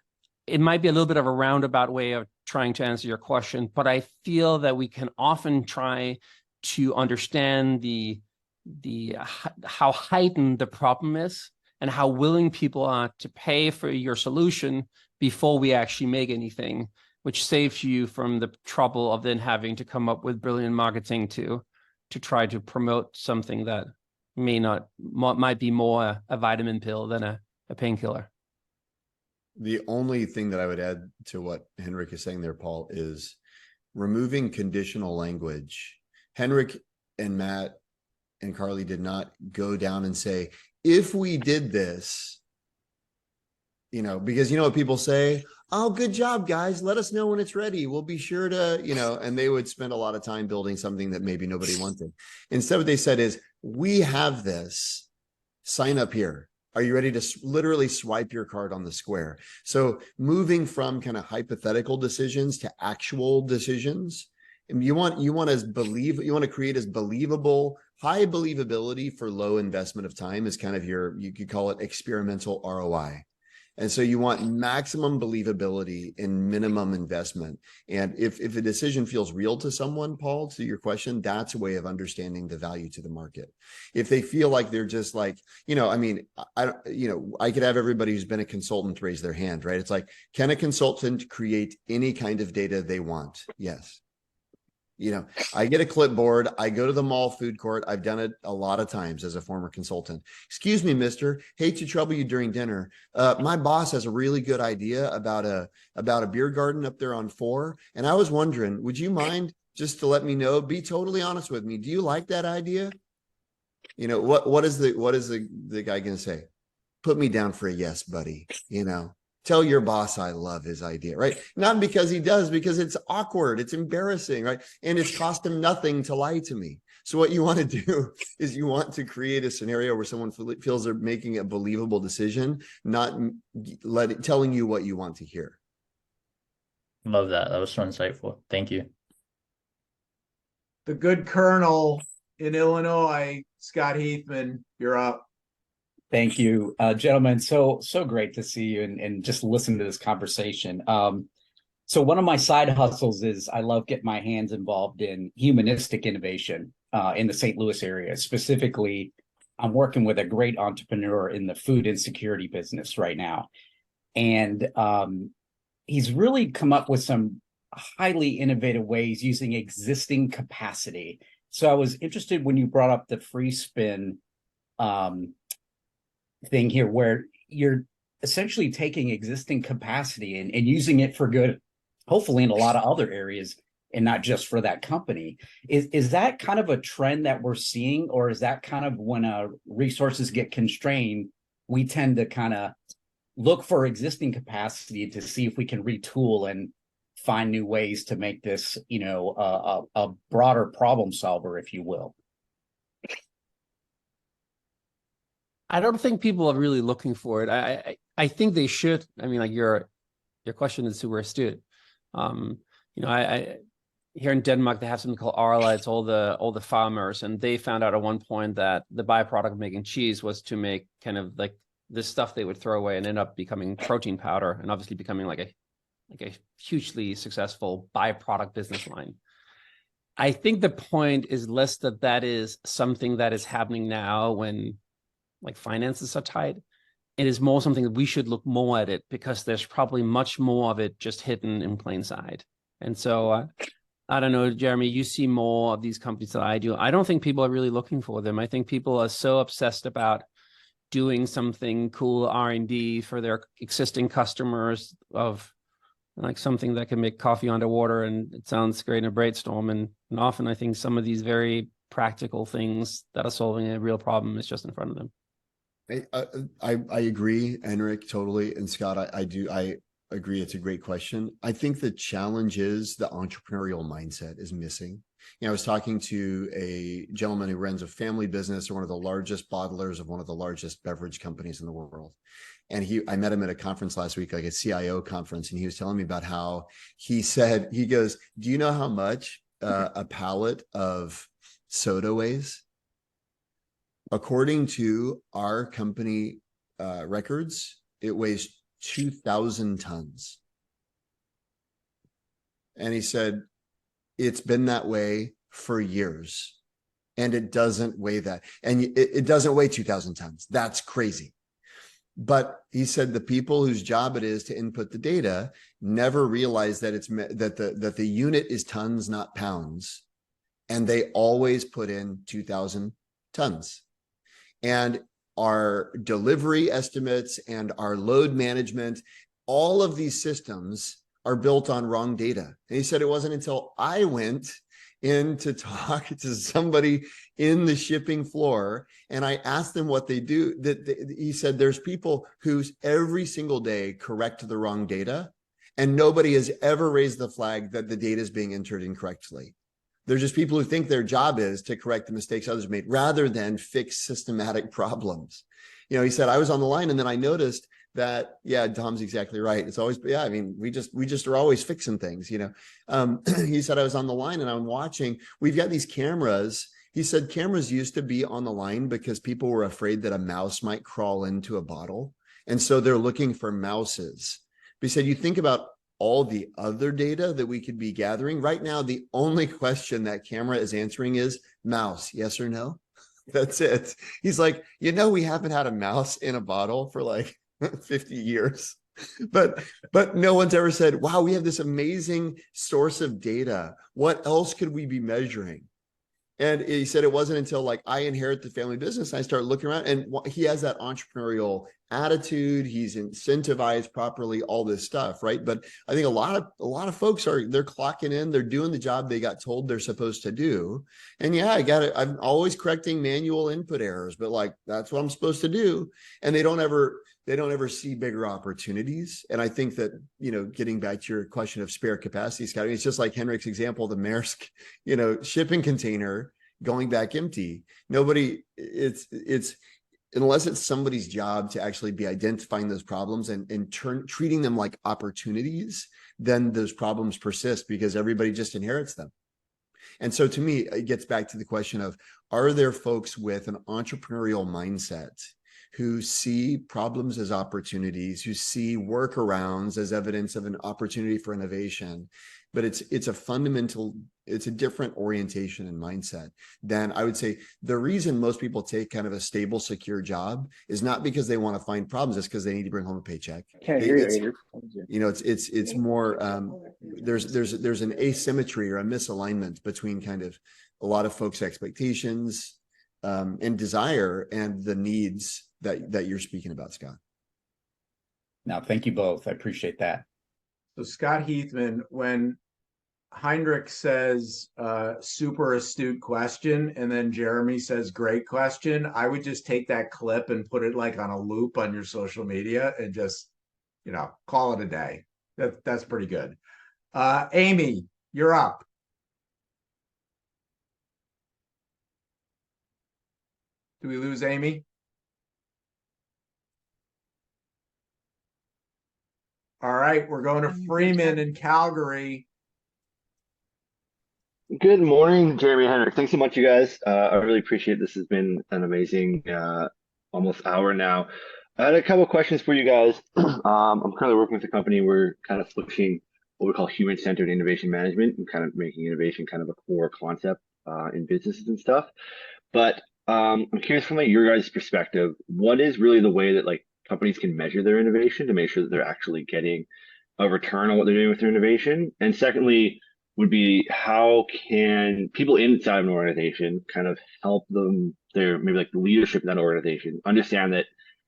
it might be a little bit of a roundabout way of trying to answer your question, but I feel that we can often try to understand how heightened the problem is and how willing people are to pay for your solution before we actually make anything, which saves you from the trouble of then having to come up with brilliant marketing to try to promote something that might be more a vitamin pill than a painkiller. The only thing that I would add to what Henrik is saying there, Paul, is removing conditional language. Henrik and Matt and Carly did not go down and say, if we did this, because what people say, oh, good job, guys. Let us know when it's ready. We'll be sure to, and they would spend a lot of time building something that maybe nobody wanted. Instead, what they said is, we have this, sign up here. Are you ready to literally swipe your card on the square? So moving from kind of hypothetical decisions to actual decisions. And you want to create as believable, high believability for low investment of time is kind of you could call it experimental ROI. And so you want maximum believability and minimum investment. And if a decision feels real to someone, Paul, to your question, that's a way of understanding the value to the market. If they feel like they're just like, I could have everybody who's been a consultant raise their hand, right? It's like, can a consultant create any kind of data they want? Yes. I get a clipboard. I go to the mall food court. I've done it a lot of times as a former consultant. Excuse me, mister, hate to trouble you during dinner. My boss has a really good idea about a beer garden up there on 4. And I was wondering, would you mind just to let me know, be totally honest with me. Do you like that idea? What is the guy going to say? Put me down for a yes, buddy. Tell your boss I love his idea, right? Not because he does, because it's awkward, it's embarrassing, right? And it's cost him nothing to lie to me. So what you want to do is you want to create a scenario where someone feels they're making a believable decision, not telling you what you want to hear. Love that. That was so insightful. Thank you. The good colonel in Illinois, Scott Heathman, you're up. Thank you, gentlemen. So great to see you and just listen to this conversation. So one of my side hustles is I love getting my hands involved in humanistic innovation in the St. Louis area. Specifically, I'm working with a great entrepreneur in the food insecurity business right now. And he's really come up with some highly innovative ways using existing capacity. So I was interested when you brought up the free spin thing here, where you're essentially taking existing capacity and using it for good, hopefully in a lot of other areas and not just for that company. Is that kind of a trend that we're seeing, or is that kind of when resources get constrained, we tend to kind of look for existing capacity to see if we can retool and find new ways to make this, a broader problem solver, if you will? I don't think people are really looking for it. I think they should. I mean, like, you're your question is super astute. I here in Denmark, they have something called Arla. It's all the farmers, and they found out at one point that the byproduct of making cheese was to make kind of like this stuff they would throw away and end up becoming protein powder, and obviously becoming like a hugely successful byproduct business line. I think the point is less that is something that is happening now when like finances are tight. It is more something that we should look more at it, because there's probably much more of it just hidden in plain sight. And so I don't know, Jeremy, you see more of these companies than I do. I don't think people are really looking for them. I think people are so obsessed about doing something cool R&D for their existing customers, of like something that can make coffee underwater and it sounds great in a brainstorm. And often I think some of these very practical things that are solving a real problem is just in front of them. I agree, Henrik, totally. And Scott, I agree. It's a great question. I think the challenge is the entrepreneurial mindset is missing. I was talking to a gentleman who runs a family business, or one of the largest bottlers of one of the largest beverage companies in the world. And I met him at a conference last week, like a CIO conference. And he was telling me about how he goes, do you know how much a pallet of soda weighs? According to our company records, it weighs 2,000 tons. And he said, it's been that way for years, and it doesn't weigh that. And it doesn't weigh 2,000 tons. That's crazy. But he said the people whose job it is to input the data never realize that that the unit is tons, not pounds. And they always put in 2,000 tons. And our delivery estimates and our load management, all of these systems are built on wrong data. And he said it wasn't until I went in to talk to somebody in the shipping floor and I asked them what they do, he said there's people who every single day correct the wrong data, and nobody has ever raised the flag that the data is being entered incorrectly. They're just people who think their job is to correct the mistakes others made rather than fix systematic problems. He said, I was on the line and then I noticed that, yeah, Tom's exactly right. It's always, yeah, I mean, we just are always fixing things, He said, I was on the line and I'm watching, we've got these cameras. He said cameras used to be on the line because people were afraid that a mouse might crawl into a bottle. And so they're looking for mouses. But he said, you think about all the other data that we could be gathering right now. The only question that camera is answering is mouse, yes or no? That's it. He's like, we haven't had a mouse in a bottle for like 50 years, but no one's ever said, wow, we have this amazing source of data. What else could we be measuring? And he said it wasn't until like I inherit the family business, I start looking around, and he has that entrepreneurial attitude. He's incentivized properly, all this stuff, right? But I think a lot of folks they're clocking in, they're doing the job they got told they're supposed to do. And yeah, I'm always correcting manual input errors, but like that's what I'm supposed to do. And they don't ever see bigger opportunities. And I think that, getting back to your question of spare capacity, Scott, it's just like Henrik's example, the Maersk, shipping container going back empty. It's unless it's somebody's job to actually be identifying those problems and treating them like opportunities, then those problems persist because everybody just inherits them. And so to me, it gets back to the question of, are there folks with an entrepreneurial mindset who see problems as opportunities, who see workarounds as evidence of an opportunity for innovation? But it's a different orientation and mindset than, I would say, the reason most people take kind of a stable, secure job is not because they want to find problems, it's because they need to bring home a paycheck. Can't hear you. It's more, there's an asymmetry or a misalignment between kind of a lot of folks' expectations and desire and the needs that you're speaking about, Scott. Now, thank you both. I appreciate that. So Scott Heathman, when Henrik says super astute question and then Jeremy says great question, I would just take that clip and put it like on a loop on your social media and just, call it a day. That's pretty good. Amy, you're up. Do we lose Amy? All right, we're going to Freeman in Calgary. Good morning, Jeremy and Henrik. Thanks so much, you guys. I really appreciate this. Has been an amazing almost hour now. I had a couple of questions for you guys. I'm currently working with a company. We're kind of pushing what we call human-centered innovation management and kind of making innovation kind of a core concept in businesses and stuff. But I'm curious from like your guys' perspective, what is really the way that like companies can measure their innovation to make sure that they're actually getting a return on what they're doing with their innovation? And secondly, would be how can people inside of an organization kind of help them, their maybe like the leadership in that organization, understand that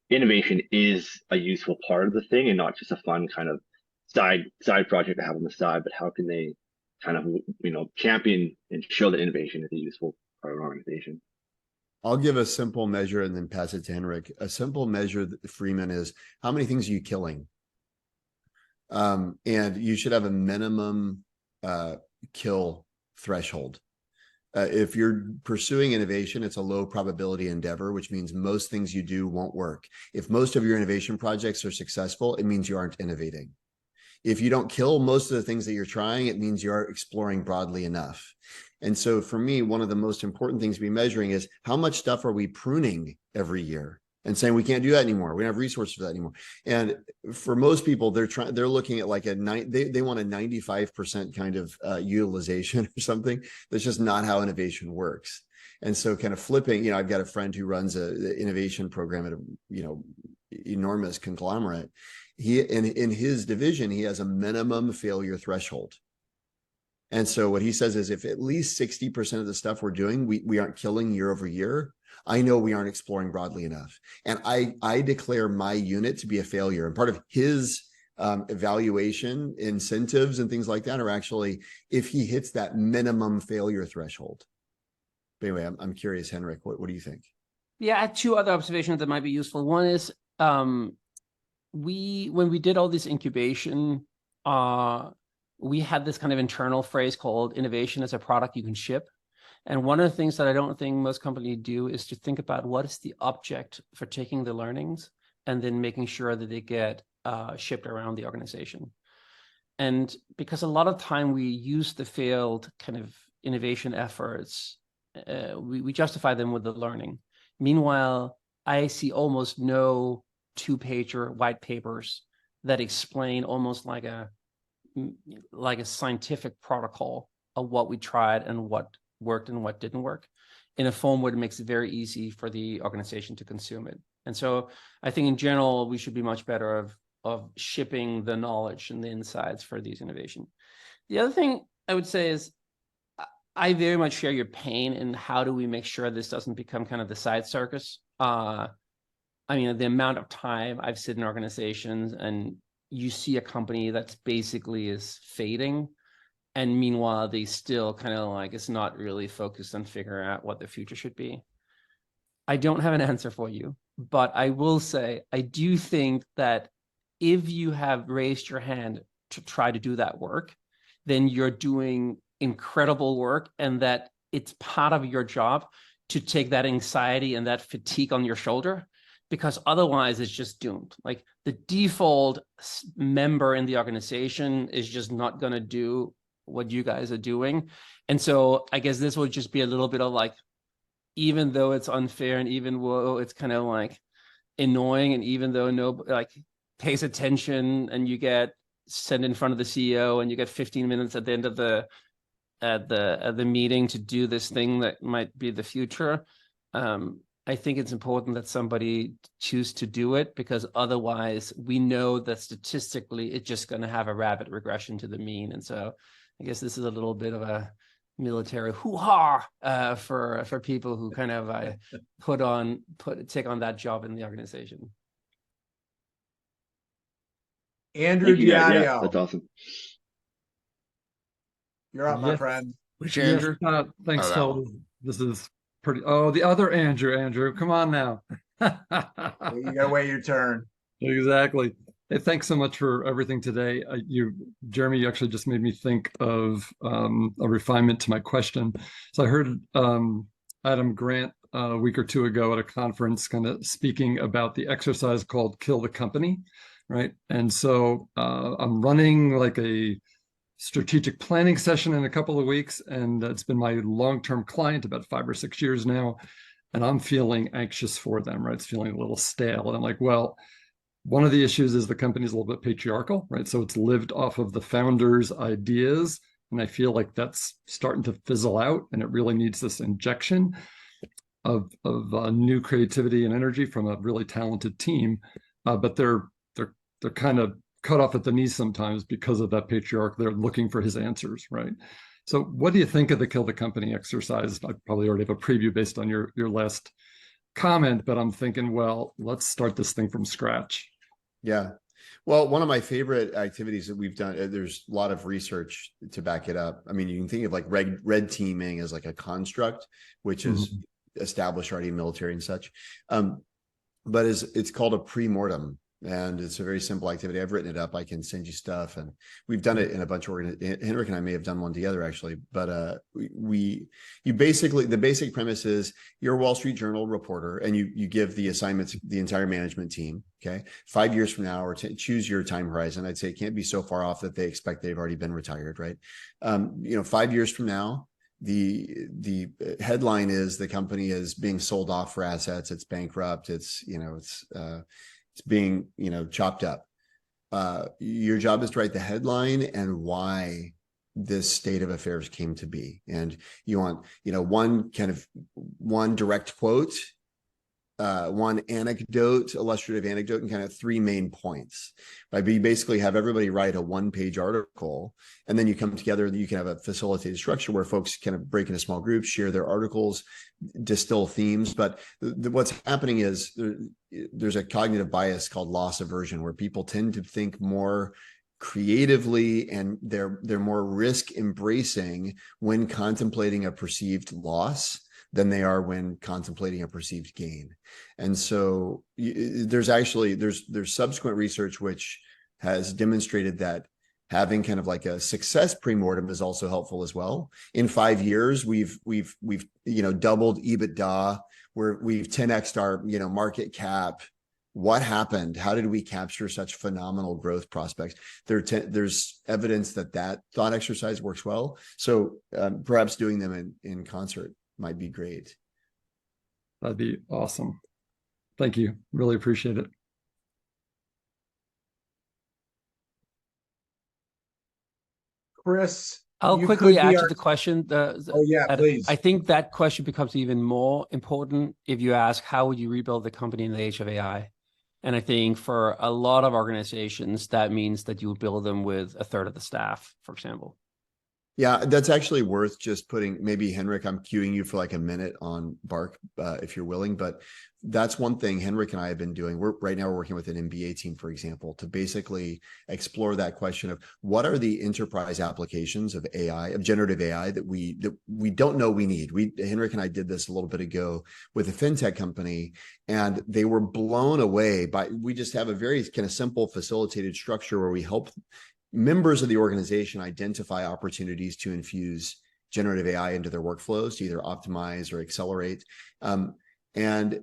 innovation is a useful part of the thing and not just a fun kind of side project to have on the side, but how can they kind of champion and show that innovation is a useful part of an organization? I'll give a simple measure and then pass it to Henrik. A simple measure, Freeman, is how many things are you killing? And you should have a minimum kill threshold. If you're pursuing innovation, it's a low probability endeavor, which means most things you do won't work. If most of your innovation projects are successful, it means you aren't innovating. If you don't kill most of the things that you're trying, it means you are exploring broadly enough. And so for me, one of the most important things to be measuring is how much stuff are we pruning every year and saying we can't do that anymore. We don't have resources for that anymore. And for most people, they're looking at like they want a 95% kind of utilization or something. That's just not how innovation works. And so kind of flipping, I've got a friend who runs an innovation program at a, enormous conglomerate. In his division, he has a minimum failure threshold. And so what he says is if at least 60% of the stuff we're doing, we aren't killing year over year, I know we aren't exploring broadly enough. And I declare my unit to be a failure. And part of his evaluation incentives and things like that are actually if he hits that minimum failure threshold. But anyway, I'm curious, Henrik, what do you think? Yeah, I had two other observations that might be useful. One is when we did all this incubation, we had this kind of internal phrase called innovation as a product you can ship. And one of the things that I don't think most companies do is to think about what is the object for taking the learnings and then making sure that they get shipped around the organization. And because a lot of time we use the failed kind of innovation efforts, we justify them with the learning. Meanwhile, I see almost no two-pager white papers that explain almost like a scientific protocol of what we tried and what worked and what didn't work in a form where it makes it very easy for the organization to consume it. And so I think in general, we should be much better of shipping the knowledge and the insights for these innovation. The other thing I would say is I very much share your pain in how do we make sure this doesn't become kind of the side circus. I mean, the amount of time I've sat in organizations and you see a company that's basically is fading. And meanwhile, they still kind of like, it's not really focused on figuring out what the future should be. I don't have an answer for you, but I will say, I do think that if you have raised your hand to try to do that work, then you're doing incredible work and that it's part of your job to take that anxiety and that fatigue on your shoulder, because otherwise it's just doomed. Like the default member in the organization is just not going to do what you guys are doing. And so I guess this would just be a little bit of like, even though it's unfair and even though it's kind of like annoying and even though nobody like pays attention and you get sent in front of the CEO and you get 15 minutes at the end of the meeting to do this thing that might be the future. I think it's important that somebody choose to do it, because otherwise we know that statistically it's just going to have a rapid regression to the mean. And so I guess this is a little bit of a military hoo-ha for people who kind of take on that job in the organization. Andrew Yeah, Diadio, that's awesome. you're up, my friend. Which Andrew? Thanks, Toby. This is pretty. Oh, the other Andrew, come on now. You gotta wait your turn. Exactly. Hey, thanks so much for everything today. Jeremy, you actually just made me think of a refinement to my question. So I heard Adam Grant a week or two ago at a conference kind of speaking about the exercise called Kill the Company, right? And so I'm running like a strategic planning session in a couple of weeks, and it's been my long-term client about 5 or 6 years now, and I'm feeling anxious for them, right? It's feeling a little stale. And I'm like, well, one of the issues is the company's a little bit patriarchal, right? So it's lived off of the founders' ideas, and I feel like that's starting to fizzle out, and it really needs this injection of new creativity and energy from a really talented team. But they're kind of cut off at the knees sometimes because of that patriarch. They're looking for his answers, right? So what do you think of the Kill the Company exercise? I probably already have a preview based on your last comment, but I'm thinking, well, let's start this thing from scratch. Yeah. Well, one of my favorite activities that we've done, there's a lot of research to back it up. I mean, you can think of like red teaming as like a construct, which is established already in military and such. But it's called a pre-mortem. And it's a very simple activity. I've written it up. I can send you stuff, and we've done it in a bunch of Henrik and I may have done one together actually. But you basically, the basic premise is you're a Wall Street Journal reporter, and you give the assignments the entire management team. Okay, 5 years from now, or choose your time horizon. I'd say it can't be so far off that they expect they've already been retired, right? 5 years from now, the headline is the company is being sold off for assets. It's bankrupt. It's being, chopped up. Your job is to write the headline and why this state of affairs came to be. And you want, one direct quote, one anecdote, illustrative anecdote, and kind of 3 main points. Right? But you basically have everybody write a 1-page article, and then you come together. You can have a facilitated structure where folks kind of break into small groups, share their articles, distill themes. But what's happening is there's a cognitive bias called loss aversion, where people tend to think more creatively, and they're more risk embracing when contemplating a perceived loss than they are when contemplating a perceived gain. And so there's subsequent research which has demonstrated that having kind of like a success pre-mortem is also helpful as well. In 5 years, we've doubled EBITDA, we've 10x'd our market cap. What happened? How did we capture such phenomenal growth prospects? There's evidence that thought exercise works well. So perhaps doing them in concert might be great. That'd be awesome. Thank you. Really appreciate it. Chris, I'll you quickly could be add to our- the question. Oh yeah, please. I think that question becomes even more important if you ask, how would you rebuild the company in the age of AI? And I think for a lot of organizations, that means that you build them with a third of the staff, for example. Yeah, that's actually worth just putting, maybe Henrik, I'm queuing you for like a minute on Bark, if you're willing, but that's one thing Henrik and I have been doing. We're working with an MBA team, for example, to basically explore that question of what are the enterprise applications of AI, of generative AI that we don't know we need. Henrik and I did this a little bit ago with a fintech company, and they were blown away by, we just have a very kind of simple facilitated structure where we help members of the organization identify opportunities to infuse generative AI into their workflows to either optimize or accelerate. And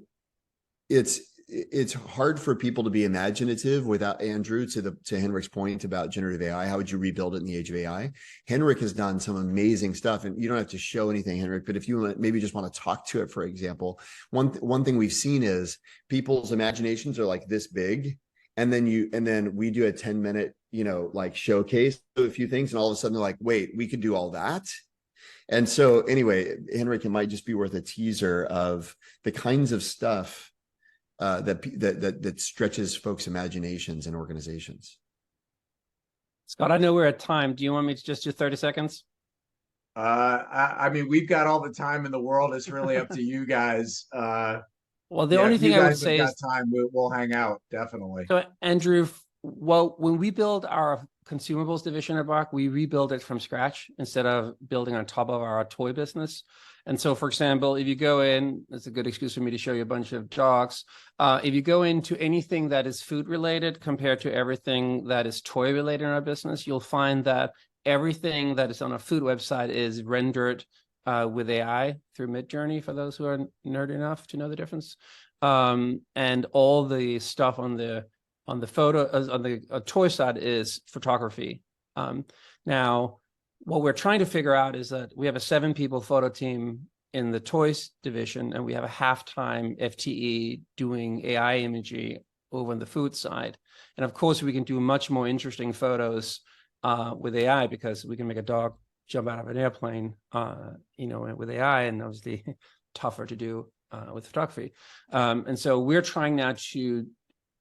it's hard for people to be imaginative without, Andrew, to Henrik's point about generative AI. How would you rebuild it in the age of AI? Henrik has done some amazing stuff, and you don't have to show anything, Henrik, but if you maybe just want to talk to it, for example, one thing we've seen is people's imaginations are like this big. And then we do a 10-minute, showcase of a few things, and all of a sudden they're like, wait, we could do all that. And so anyway, Henrik, it might just be worth a teaser of the kinds of stuff that stretches folks' imaginations in organizations. Scott, I know we're at time. Do you want me to just do 30 seconds? I mean, we've got all the time in the world. It's really up to you guys. Well, the only thing I would say is time, we'll hang out, definitely. So, Andrew, well, when we build our consumables division at Bark, we rebuild it from scratch instead of building on top of our toy business. And so, for example, if you go in, it's a good excuse for me to show you a bunch of dogs. If you go into anything that is food related compared to everything that is toy related in our business, you'll find that everything that is on a food website is rendered with AI through Midjourney, for those who are nerdy enough to know the difference. And all the stuff on the on the photo, on the toy side is photography. Now, what we're trying to figure out is that we have a 7-people photo team in the toys division, and we have a half-time FTE doing AI imagery over on the food side. And of course, we can do much more interesting photos with AI, because we can make a dog jump out of an airplane, with AI, and obviously tougher to do with photography. And so we're trying now to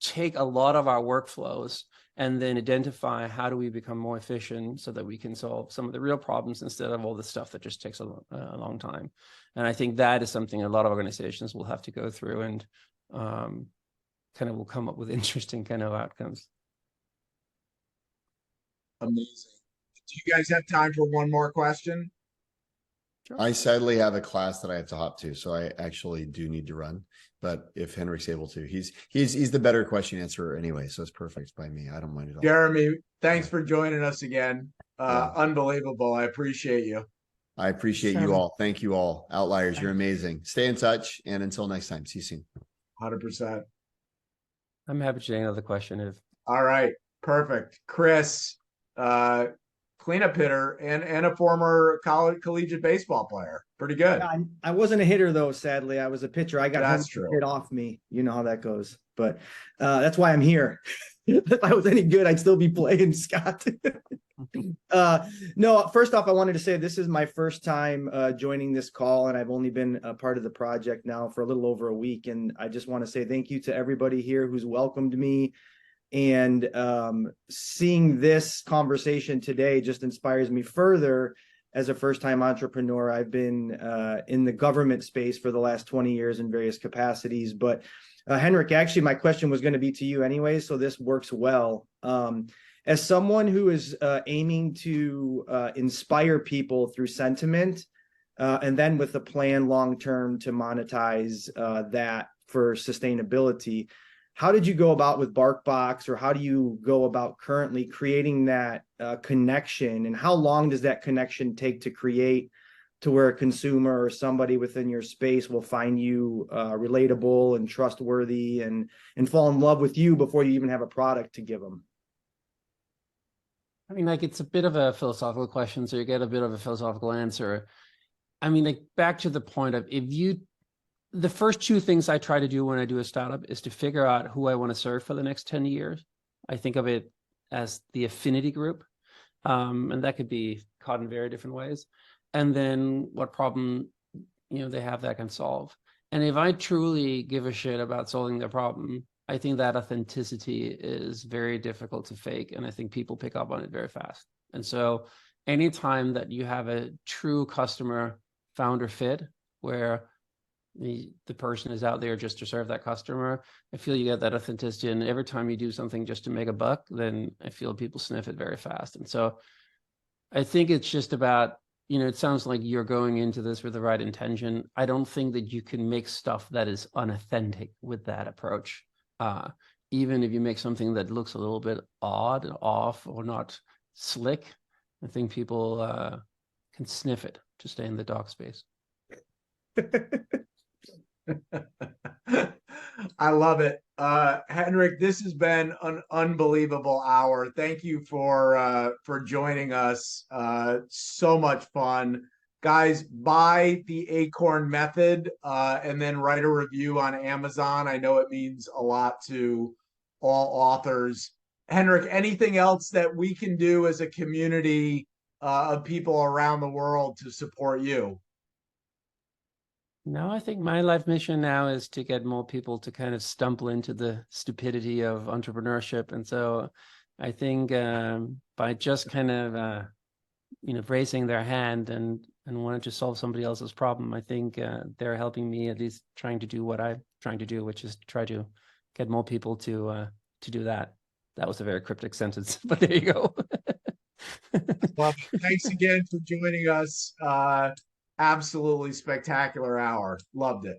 take a lot of our workflows and then identify how do we become more efficient so that we can solve some of the real problems instead of all the stuff that just takes a long time. And I think that is something a lot of organizations will have to go through, and kind of will come up with interesting kind of outcomes. Amazing. Do you guys have time for one more question? Sure. I sadly have a class that I have to hop to, so I actually do need to run. But if Henrik's able to, he's the better question answerer anyway, so it's perfect by me. I don't mind at all. Jeremy, thanks for joining us again. Unbelievable. I appreciate you. I appreciate you all. Thank you all. Outliers, you're amazing. Stay in touch, and until next time, see you soon. 100%. I'm happy to take another question. All right, perfect. Chris, cleanup hitter and a former collegiate baseball player. Pretty good. Yeah, I wasn't a hitter though, sadly. I was a pitcher. I got That's true. hit off me. You know how that goes. But that's why I'm here. If I was any good, I'd still be playing, Scott. No, first off, I wanted to say this is my first time joining this call, and I've only been a part of the project now for a little over a week. And I just want to say thank you to everybody here who's welcomed me. And seeing this conversation today just inspires me further as a first-time entrepreneur. I've been in the government space for the last 20 years in various capacities. But Henrik, actually, my question was going to be to you anyway, so this works well. As someone who is aiming to inspire people through sentiment, and then with a plan long-term to monetize that for sustainability, how did you go about with BarkBox, or how do you go about currently creating that connection? And how long does that connection take to create, to where a consumer or somebody within your space will find you relatable and trustworthy and fall in love with you before you even have a product to give them? I mean, like, it's a bit of a philosophical question, so you get a bit of a philosophical answer. I mean, like, back to the point of, the first 2 things I try to do when I do a startup is to figure out who I want to serve for the next 10 years. I think of it as the affinity group, and that could be caught in very different ways. And then what problem, they have that can solve. And if I truly give a shit about solving their problem, I think that authenticity is very difficult to fake, and I think people pick up on it very fast. And so anytime that you have a true customer founder fit, where the person is out there just to serve that customer, I feel you get that authenticity. And every time you do something just to make a buck, then I feel people sniff it very fast. And so I think it's just about, it sounds like you're going into this with the right intention. I don't think that you can make stuff that is unauthentic with that approach. Even if you make something that looks a little bit odd, off, or not slick, I think people can sniff it to stay in the dog space. I love it. Henrik, this has been an unbelievable hour. Thank you for joining us. So much fun. Guys, buy the Acorn Method and then write a review on Amazon. I know it means a lot to all authors. Henrik, anything else that we can do as a community of people around the world to support you? No, I think my life mission now is to get more people to kind of stumble into the stupidity of entrepreneurship. And so I think by just kind of, raising their hand and wanting to solve somebody else's problem, I think they're helping me at least trying to do what I'm trying to do, which is try to get more people to do that. That was a very cryptic sentence, but there you go. Well, thanks again for joining us. Absolutely spectacular hour. Loved it.